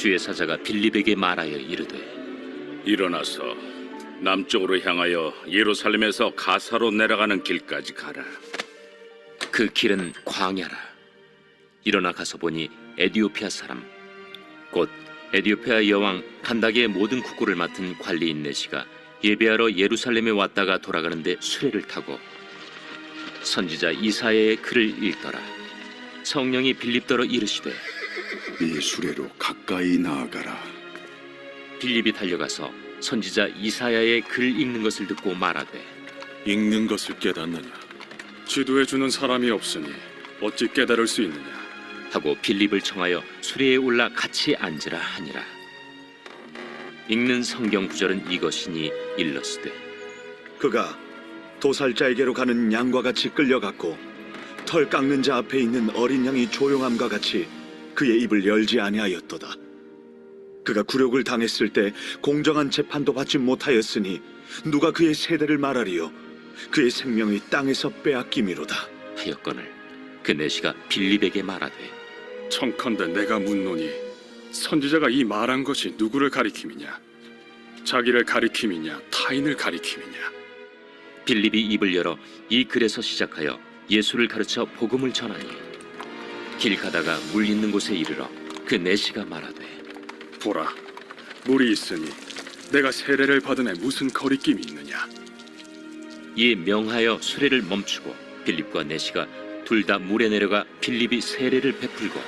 주의 사자가 빌립에게 말하여 이르되 일어나서 남쪽으로 향하여 예루살렘에서 가사로 내려가는 길까지 가라. 그 길은 광야라. 일어나 가서 보니 에디오피아 사람 곧 에디오피아 여왕 칸다게의 모든 국고를 맡은 관리인 내시가 예배하러 예루살렘에 왔다가 돌아가는데 수레를 타고 선지자 이사야의 글을 읽더라. 성령이 빌립더러 이르시되 이 수레로 가까이 나아가라. 빌립이 달려가서 선지자 이사야의 글 읽는 것을 듣고 말하되 읽는 것을 깨닫느냐? 지도해 주는 사람이 없으니 어찌 깨달을 수 있느냐? 하고 빌립을 청하여 수레에 올라 같이 앉으라 하니라. 읽는 성경 구절은 이것이니 일러스되 그가 도살자에게로 가는 양과 같이 끌려갔고 털 깎는 자 앞에 있는 어린 양이 조용함과 같이 그의 입을 열지 아니하였도다. 그가 굴욕을 당했을 때 공정한 재판도 받지 못하였으니 누가 그의 세대를 말하리요? 그의 생명이 땅에서 빼앗김이로다. 하였거늘 그 내시가 빌립에게 말하되 청컨대 내가 묻노니 선지자가 이 말한 것이 누구를 가리킴이냐? 자기를 가리킴이냐? 타인을 가리킴이냐? 빌립이 입을 열어 이 글에서 시작하여 예수를 가르쳐 복음을 전하니 길 가다가 물 있는 곳에 이르러 그 내시가 말하되 보라, 물이 있으니 내가 세례를 받음에 무슨 거리낌이 있느냐? 이에 명하여 수레를 멈추고 빌립과 내시가 둘 다 물에 내려가 빌립이 세례를 베풀고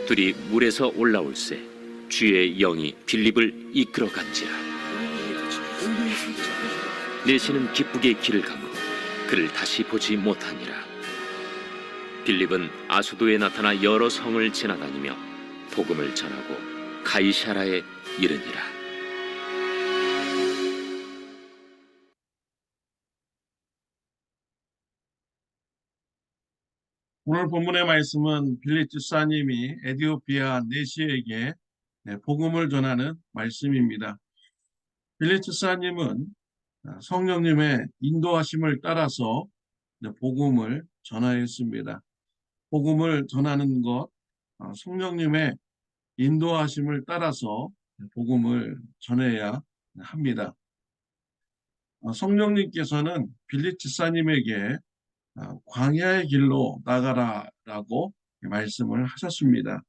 둘이 물에서 올라올새 주의 영이 빌립을 이끌어 간지라. 내시는 기쁘게 길을 가고 그를 다시 보지 못하니라. 빌립은 아수도에 나타나 여러 성을 지나다니며 복음을 전하고 가이사라에 이르니라. 오늘 본문의 말씀은 빌립 집사님이 에디오피아 내시에게 복음을 전하는 말씀입니다. 빌립 집사님은 성령님의 인도하심을 따라서 복음을 전하였습니다. 복음을 전하는 것, 성령님의 인도하심을 따라서 복음을 전해야 합니다. 성령님께서는 빌립 집사님에게 광야의 길로 나가라라고 말씀을 하셨습니다.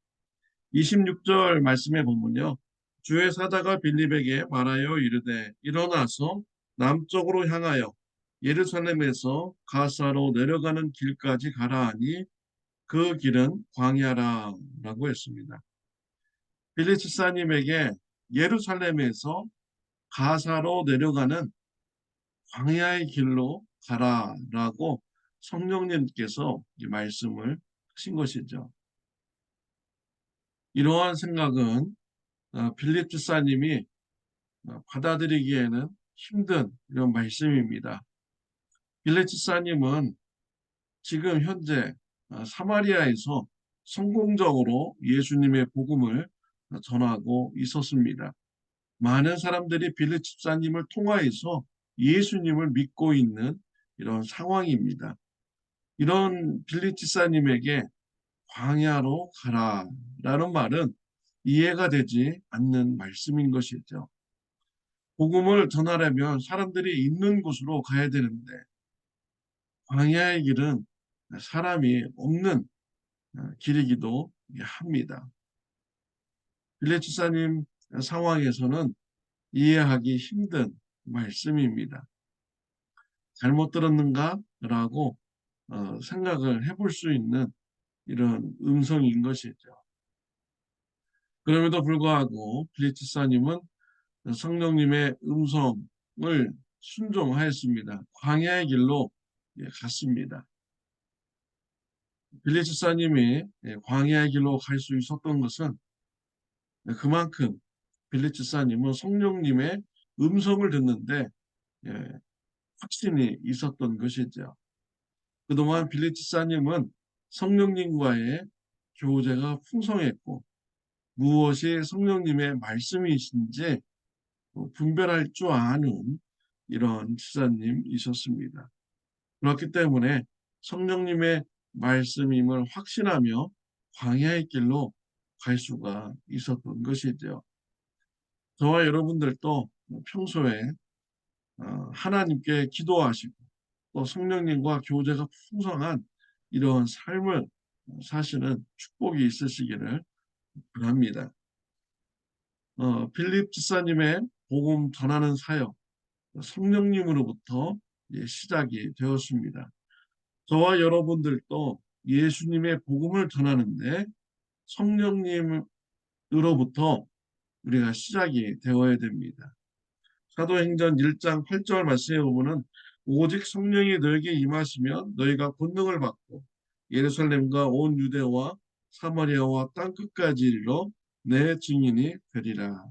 26절 말씀에 보면요. 주의 사자가 빌립에게 말하여 이르되 일어나서 남쪽으로 향하여 예루살렘에서 가사로 내려가는 길까지 가라 하니 그 길은 광야라라고 했습니다. 빌립 집사님에게 예루살렘에서 가사로 내려가는 광야의 길로 가라라고 성령님께서 이 말씀을 하신 것이죠. 이러한 생각은 빌립 집사님이 받아들이기에는 힘든 이런 말씀입니다. 빌립 집사님은 지금 현재 사마리아에서 성공적으로 예수님의 복음을 전하고 있었습니다. 많은 사람들이 빌립 집사님을 통하여서 예수님을 믿고 있는 이런 상황입니다. 이런 빌립 집사님에게 광야로 가라라는 말은 이해가 되지 않는 말씀인 것이죠. 복음을 전하려면 사람들이 있는 곳으로 가야 되는데 광야의 길은 사람이 없는 길이기도 합니다. 빌립 집사님 상황에서는 이해하기 힘든 말씀입니다. 잘못 들었는가라고 생각을 해볼 수 있는 이런 음성인 것이죠. 그럼에도 불구하고 빌립 집사님은 성령님의 음성을 순종하였습니다. 광야의 길로 갔습니다. 빌립 집사님이 광야의 길로 갈 수 있었던 것은 그만큼 빌립 집사님은 성령님의 음성을 듣는데 확신이 있었던 것이죠. 그동안 빌립 집사님은 성령님과의 교제가 풍성했고 무엇이 성령님의 말씀이신지 분별할 줄 아는 이런 집사님이셨습니다. 그렇기 때문에 성령님의 말씀임을 확신하며 광야의 길로 갈 수가 있었던 것이죠. 저와 여러분들도 평소에 하나님께 기도하시고 또 성령님과 교제가 풍성한 이러한 삶을 사시는 축복이 있으시기를 바랍니다. 빌립 집사님의 복음 전하는 사역, 성령님으로부터 시작이 되었습니다. 저와 여러분들도 예수님의 복음을 전하는데 성령님으로부터 우리가 시작이 되어야 됩니다. 사도행전 1장 8절 말씀에 보면은 오직 성령이 너에게 임하시면 너희가 권능을 받고 예루살렘과 온 유대와 사마리아와 땅 끝까지 이르러 내 증인이 되리라.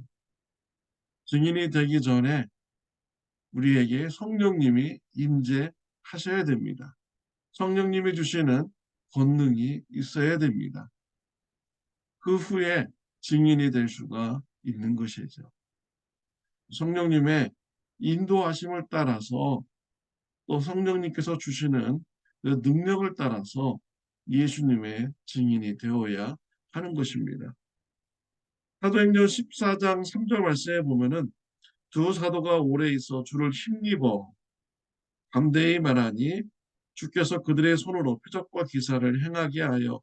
증인이 되기 전에 우리에게 성령님이 임재하셔야 됩니다. 성령님이 주시는 권능이 있어야 됩니다. 그 후에 증인이 될 수가 있는 것이죠. 성령님의 인도하심을 따라서 또 성령님께서 주시는 그 능력을 따라서 예수님의 증인이 되어야 하는 것입니다. 사도행전 14장 3절 말씀에 보면은 두 사도가 오래 있어 주를 힘입어 담대히 말하니 주께서 그들의 손으로 표적과 기사를 행하게 하여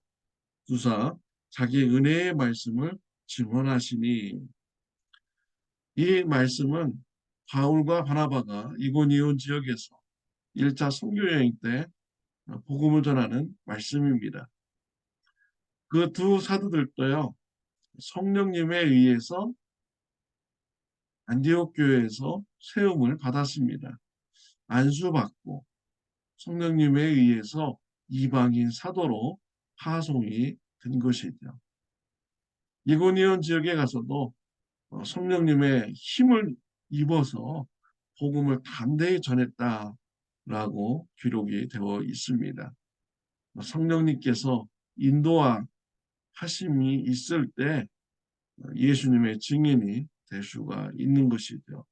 주사 자기 은혜의 말씀을 증언하시니, 이 말씀은 바울과 바나바가 이고니온 지역에서 1차 선교 여행 때 복음을 전하는 말씀입니다. 그 두 사도들도요, 성령님에 의해서 안디옥 교회에서 세움을 받았습니다. 안수받고 성령님에 의해서 이방인 사도로 파송이 된 것이죠. 이고니온 지역에 가서도 성령님의 힘을 입어서 복음을 담대히 전했다라고 기록이 되어 있습니다. 성령님께서 인도하심이 있을 때 예수님의 증인이 될 수가 있는 것이죠.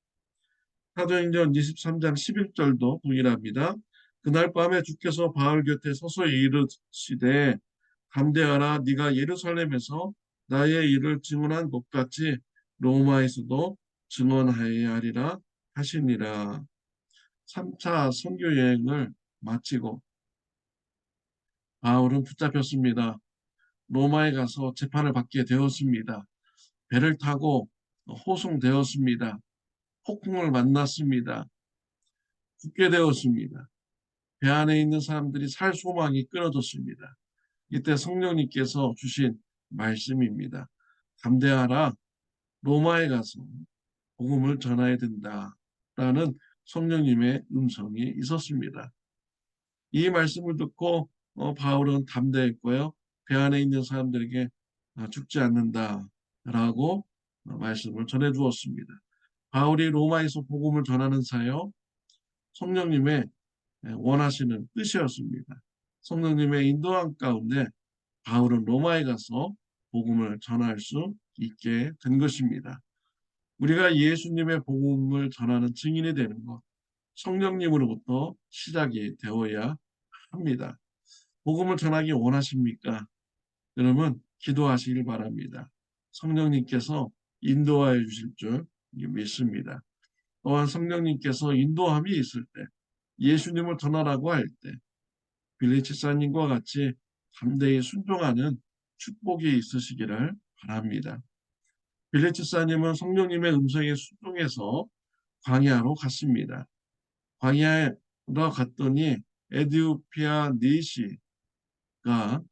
사도행전 23장 11절도 동일합니다. 그날 밤에 주께서 바울 곁에 서서 이르시되 담대하라, 네가 예루살렘에서 나의 일을 증언한 것 같이 로마에서도 증언하여야 하리라 하시니라. 3차 선교 여행을 마치고 바울은 붙잡혔습니다. 로마에 가서 재판을 받게 되었습니다. 배를 타고 호송되었습니다. 폭풍을 만났습니다. 죽게 되었습니다. 배 안에 있는 사람들이 살 소망이 끊어졌습니다. 이때 성령님께서 주신 말씀입니다. 담대하라, 로마에 가서 복음을 전해야 된다라는 성령님의 음성이 있었습니다. 이 말씀을 듣고 바울은 담대했고요. 배 안에 있는 사람들에게 죽지 않는다라고 말씀을 전해 주었습니다. 바울이 로마에서 복음을 전하는 사역, 성령님의 원하시는 뜻이었습니다. 성령님의 인도함 가운데 바울은 로마에 가서 복음을 전할 수 있게 된 것입니다. 우리가 예수님의 복음을 전하는 증인이 되는 것, 성령님으로부터 시작이 되어야 합니다. 복음을 전하기 원하십니까? 여러분 기도하시길 바랍니다. 성령님께서 인도하여 주실 줄 믿습니다. 또한 성령님께서 인도함이 있을 때, 예수님을 전하라고 할 때 빌립 집사님과 같이 담대히 순종하는 축복이 있으시기를 바랍니다. 빌립 집사님은 성령님의 음성에 순종해서 광야로 갔습니다. 광야로 갔더니 에디오피아 니시가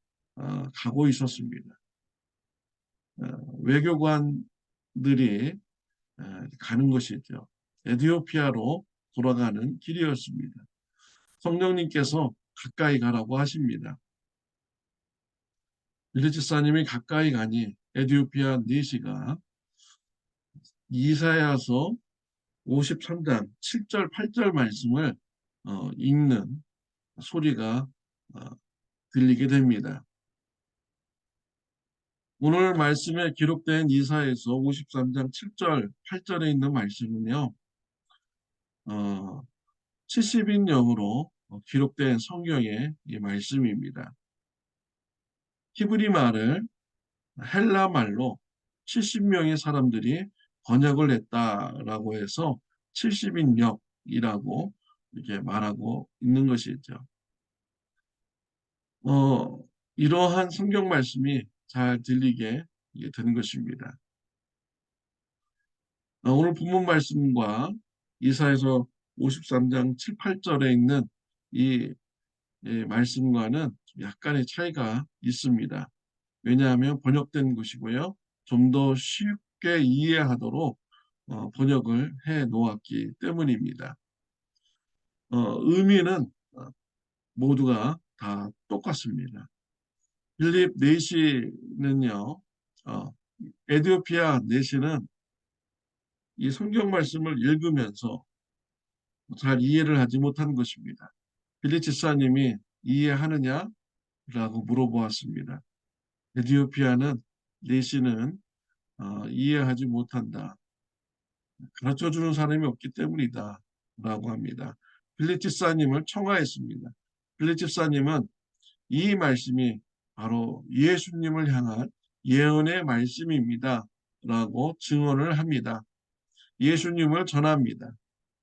가고 있었습니다. 외교관들이 가는 것이죠. 에디오피아로 돌아가는 길이었습니다. 성령님께서 가까이 가라고 하십니다. 빌립 집사님이 가까이 가니 에디오피아 니시가 이사야서 53장 7절 8절 말씀을 읽는 소리가 들리게 됩니다. 오늘 말씀에 기록된 이사야서 53장 7절 8절에 있는 말씀은요, 70인용으로 기록된 성경의 이 말씀입니다. 히브리 말을 헬라 말로 70명의 사람들이 번역을 했다라고 해서 70인역이라고 이렇게 말하고 있는 것이죠. 이러한 성경 말씀이 잘 들리게 되는 것입니다. 오늘 본문 말씀과 이사야서 53장 7, 8절에 있는 이 말씀과는 약간의 차이가 있습니다. 왜냐하면 번역된 것이고요. 좀 더 쉽게 이해하도록 번역을 해 놓았기 때문입니다. 의미는 모두가 다 똑같습니다. 빌립 내시는요, 에디오피아 내시는 이 성경 말씀을 읽으면서 잘 이해를 하지 못한 것입니다. 빌립 집사님이 이해하느냐라고 물어보았습니다. 에디오피아는 내시는 이해하지 못한다. 가르쳐주는 사람이 없기 때문이다. 라고 합니다. 빌립 집사님을 청하했습니다. 빌립 집사님은 이 말씀이 바로 예수님을 향한 예언의 말씀입니다. 라고 증언을 합니다. 예수님을 전합니다.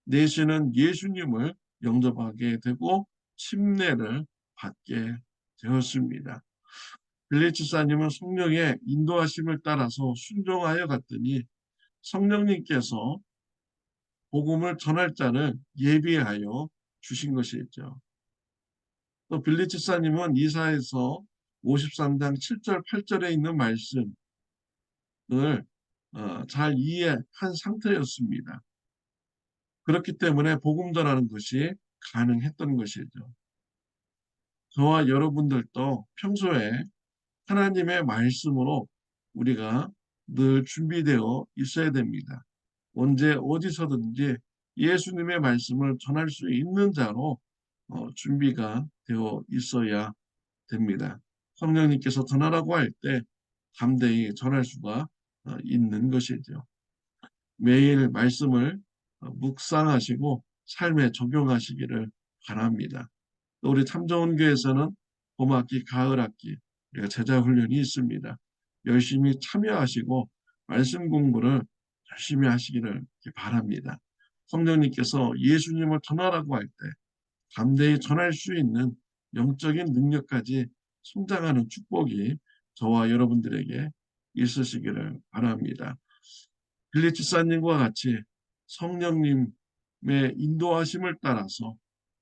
내시는 예수님을 영접하게 되고 침례를 받게 되었습니다. 빌립 집사님은 성령의 인도하심을 따라서 순종하여 갔더니 성령님께서 복음을 전할 자를 예비하여 주신 것이죠. 또 빌립 집사님은 이사야서 53장 7절 8절에 있는 말씀을 잘 이해한 상태였습니다. 그렇기 때문에 복음 전하는 것이 가능했던 것이죠. 저와 여러분들도 평소에 하나님의 말씀으로 우리가 늘 준비되어 있어야 됩니다. 언제 어디서든지 예수님의 말씀을 전할 수 있는 자로 준비가 되어 있어야 됩니다. 성령님께서 전하라고 할 때 담대히 전할 수가 있는 것이죠. 매일 말씀을 묵상하시고 삶에 적용하시기를 바랍니다. 또 우리 참좋은교회에서는 봄학기, 가을학기 우리가 제자훈련이 있습니다. 열심히 참여하시고 말씀 공부를 열심히 하시기를 바랍니다. 성령님께서 예수님을 전하라고 할 때 담대히 전할 수 있는 영적인 능력까지 성장하는 축복이 저와 여러분들에게 있으시기를 바랍니다. 빌립 집사님과 같이 성령님의 인도하심을 따라서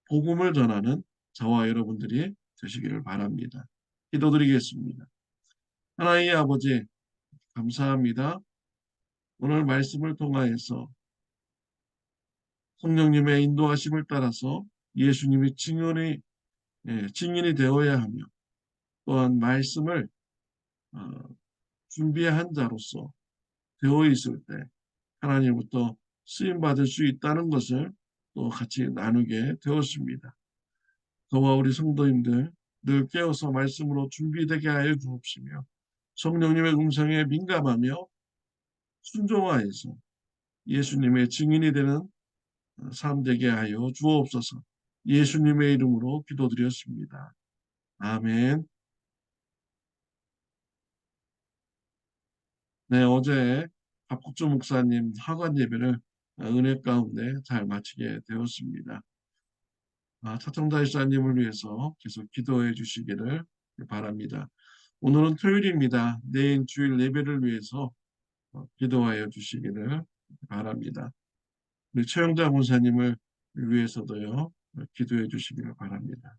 복음을 전하는 저와 여러분들이 되시기를 바랍니다. 기도드리겠습니다. 하나님의 아버지 감사합니다. 오늘 말씀을 통하여서 성령님의 인도하심을 따라서 예수님이 증인이 되어야 하며 또한 말씀을 준비한 자로서 되어 있을 때 하나님부터 쓰임받을 수 있다는 것을 또 같이 나누게 되었습니다. 저와 우리 성도님들 늘 깨어서 말씀으로 준비되게 하여 주옵시며 성령님의 음성에 민감하며 순종하여서 예수님의 증인이 되는 삶 되게 하여 주옵소서. 예수님의 이름으로 기도드렸습니다. 아멘. 네, 어제 박국주 목사님 하관 예배를 은혜 가운데 잘 마치게 되었습니다. 차청자 일사님을 위해서 계속 기도해 주시기를 바랍니다. 오늘은 토요일입니다. 내일 주일 예배를 위해서 기도하여 주시기를 바랍니다. 우리 최영자 권사님을 위해서도요, 기도해 주시기를 바랍니다.